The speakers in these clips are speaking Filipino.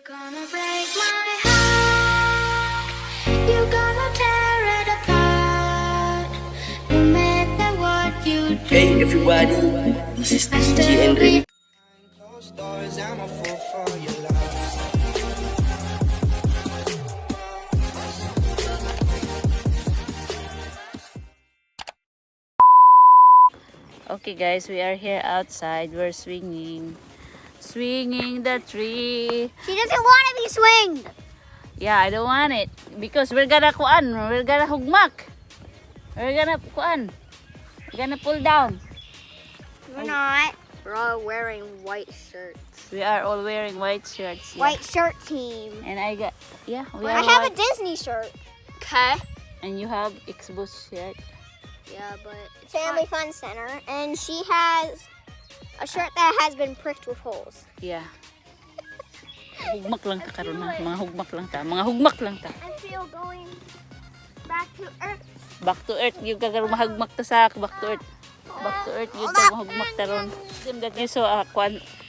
Gonna break my heart. You gonna tear it apart. No matter what you do. Hey everybody, this is DJ Henry. Closed doors, I'm a fool for your love. Okay guys, we are here outside. We're swinging the tree. She doesn't want to be swinged. Yeah, I don't want it because we're gonna hugmak. We're gonna pull down. We're not. We're all wearing white shirts. We are all wearing white shirts. Yeah. White shirt team. And I got we I are have a white. Disney shirt. Okay. And you have Xbox shirt. Yeah, but it's Family Fun Center, and she has a shirt that has been pricked with holes. Yeah. Hugmak lang ta karon na. Mga hugmak lang ta. I feel going back to Earth. Back to earth, you kagaron mahagmak ta sa back to earth. Back to earth, you ta mahugmak ta ron. That you saw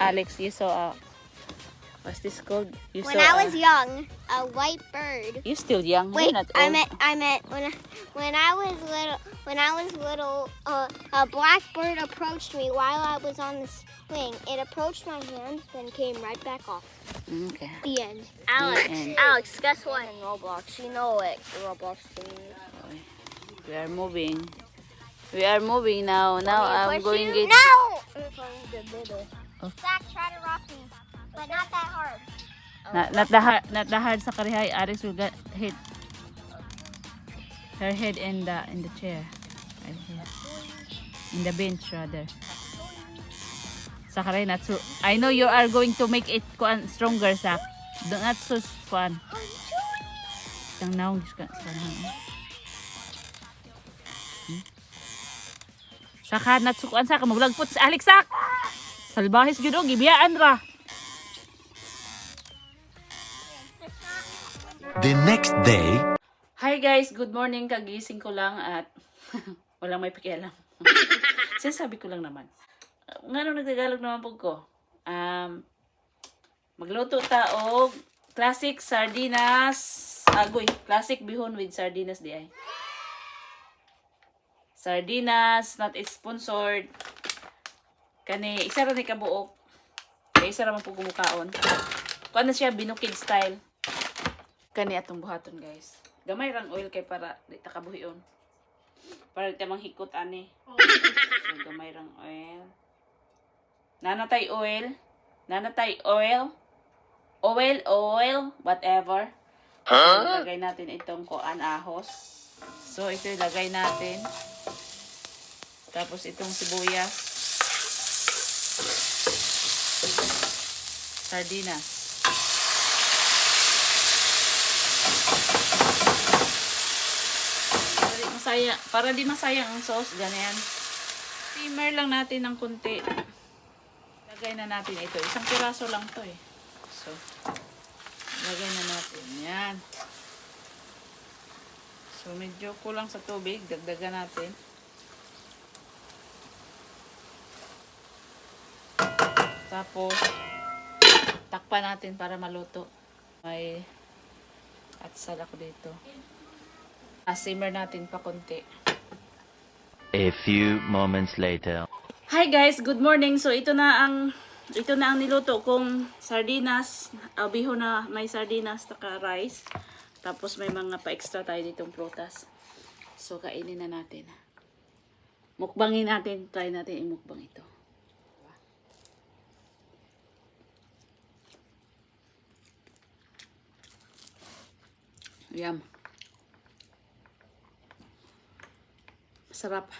Alex, you saw what's this called? You When saw, I was young, a white bird. you're still young. Wait, You're not I old. meant when I was little, a black bird approached me while I was on the swing. It approached my hand, then came right back off. Okay. The end. Alex, guess what? In Roblox, you know it. Roblox game. We are moving. We are moving now. Now I'm going get. No! Oh. Zach, try to rock me, but not that hard. Not the hard sa karihay. Alex will get hit her head in the chair. Right here. In the bench rather. Sa karay not so. I know you are going to make it stronger, Zach. Not so fun. Tang naong ka sa Saka natsukuan sa maglagpot sa Alex Sak. Salbahis gyud og gibiyaan ra. The next day. Hi guys, good morning. Kagising ko lang at walang may pakialam. Sinasabi ko lang naman. Ngano nagtagalog naman po ko. Magluto ta og classic sardinas. Agoy, classic bihon with sardinas di ay. Sardinas, not sponsored. Kani, isa ra ni kabuok. Kaya isa ra man po kumukaon. Kuan na siya, binukid style. Kani atong buhaton guys. Gamay rang oil kay para di ta kabuhion. Para di ta manghikot ani. So, gamay rang oil. Nanatay oil. Oil, whatever. So, ilagay natin itong kuan ahos. So, ito ilagay natin. Tapos itong sibuyas. Sardinas. Para di masayang ang sauce, ganyan. Simmer lang natin ng kunti. Lagay na natin ito. Isang piraso lang to eh. So, lagay na natin. Yan. So, medyo kulang sa tubig. Dagdagan natin. Tapos, takpan natin para maluto. May atsal ako dito. Simmer natin pa konti. A few moments later. Hi guys, good morning. So ito na ang niluto kong sardinas, bihon na may sardinas taka rice. Tapos may mga pa-extra tayo ditong prutas. So kainin na natin. Mukbangin natin, try natin i-mukbang ito. Yum. Sarap.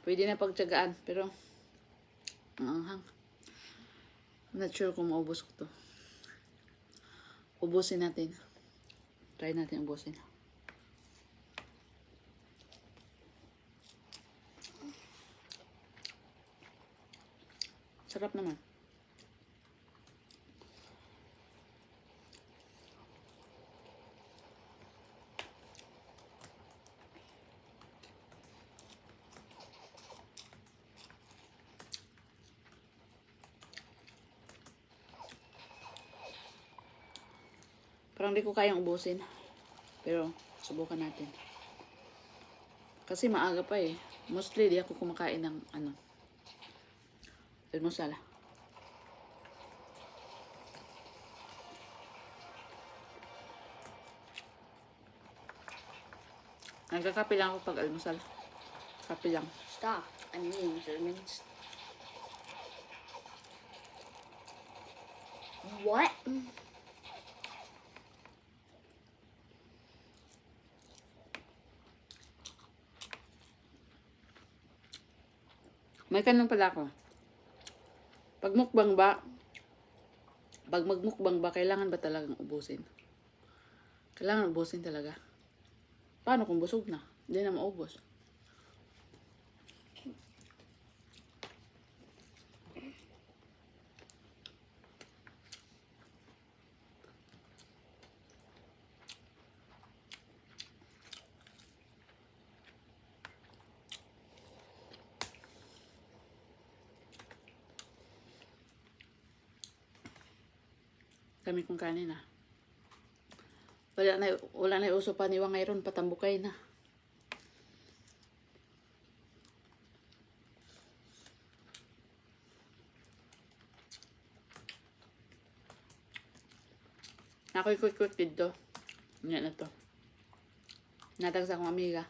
Pwede na pagtyagaan, pero ang I'm not sure kung maubos ko to. Ubusin natin. Try natin ubusin. Sarap naman. Parang di ko kayang ubusin. Pero, subukan natin. Kasi maaga pa eh. Mostly, di ako kumakain ng almusal. Nagkakape lang ako pag almusal. Kape lang. Stop. I'm eating Germans. What? May tanong pala ako. Pag magmukbang ba, kailangan ba talagang ubusin? Kailangan ubusin talaga. Paano kung busog na? Hindi na maubos. Kami kung kanin na. Wala na uso pa ni Wangay ron, patambukay na. Ako'y quick dito. Yan na to. Natag sa akong amiga.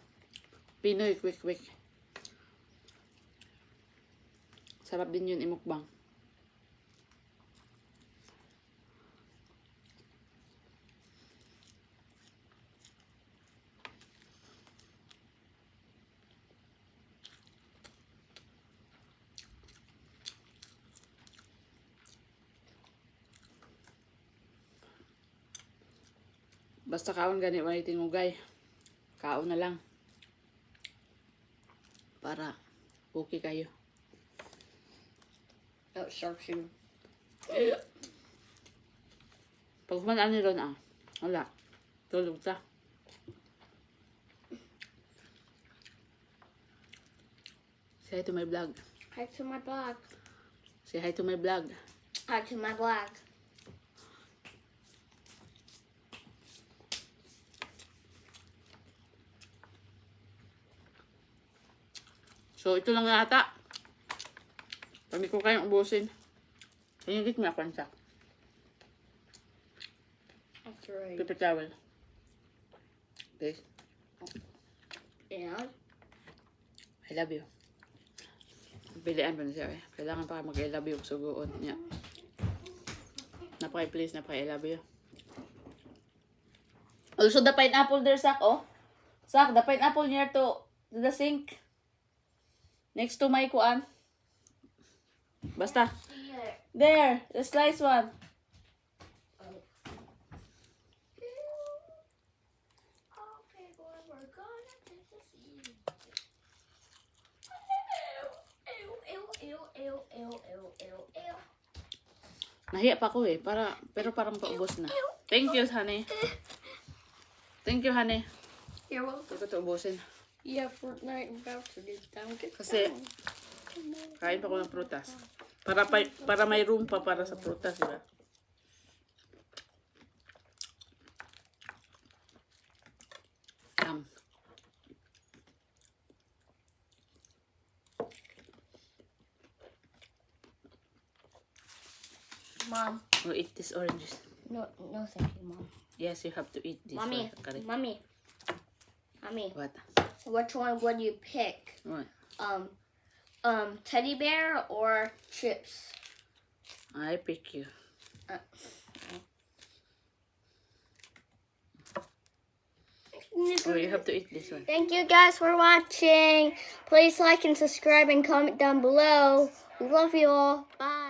Pinoy quick. Sarap din yun imukbang. Basta kaon gani wala tingugay. Kaon na lang. Para okay kayo. Oh, sharks you. Pag kumanan ni Ron wala. Tulog ta. Say hi to my vlog. Hi to my blog. Say hi to my vlog. Hi to my blog. So, ito lang yata. Pag di ko kayang ubusin. Hinigit mo ako sa That's right. paper towel. Okay. And I love you. Pilian pa na siya eh. Kailangan pa mag-I love you suguon niya. Napaka-please, napaka-I love you. Also, the pineapple there, Sak, oh. Sak, the pineapple near to the sink. Next to my kuan. Basta. There, the slice one. Nahiya pa ko eh. Pero parang paubos na. Thank you, honey. Thank you, honey. you're welcome. Hindi ko ito ubusin. Yeah, Fortnite voucher gets down. Kasi, kain pa ko ng prutas. Para may room pa para sa prutas, diba? Mom. Oh, eat these oranges. No, thank you, Mom. Yes, you have to eat this Mommy, one. Correct. Mommy. What? Which one would you pick? What? Teddy bear or chips? I pick you. Oh, you have to eat this one. Thank you guys for watching. Please like and subscribe and comment down below. We love you all. Bye.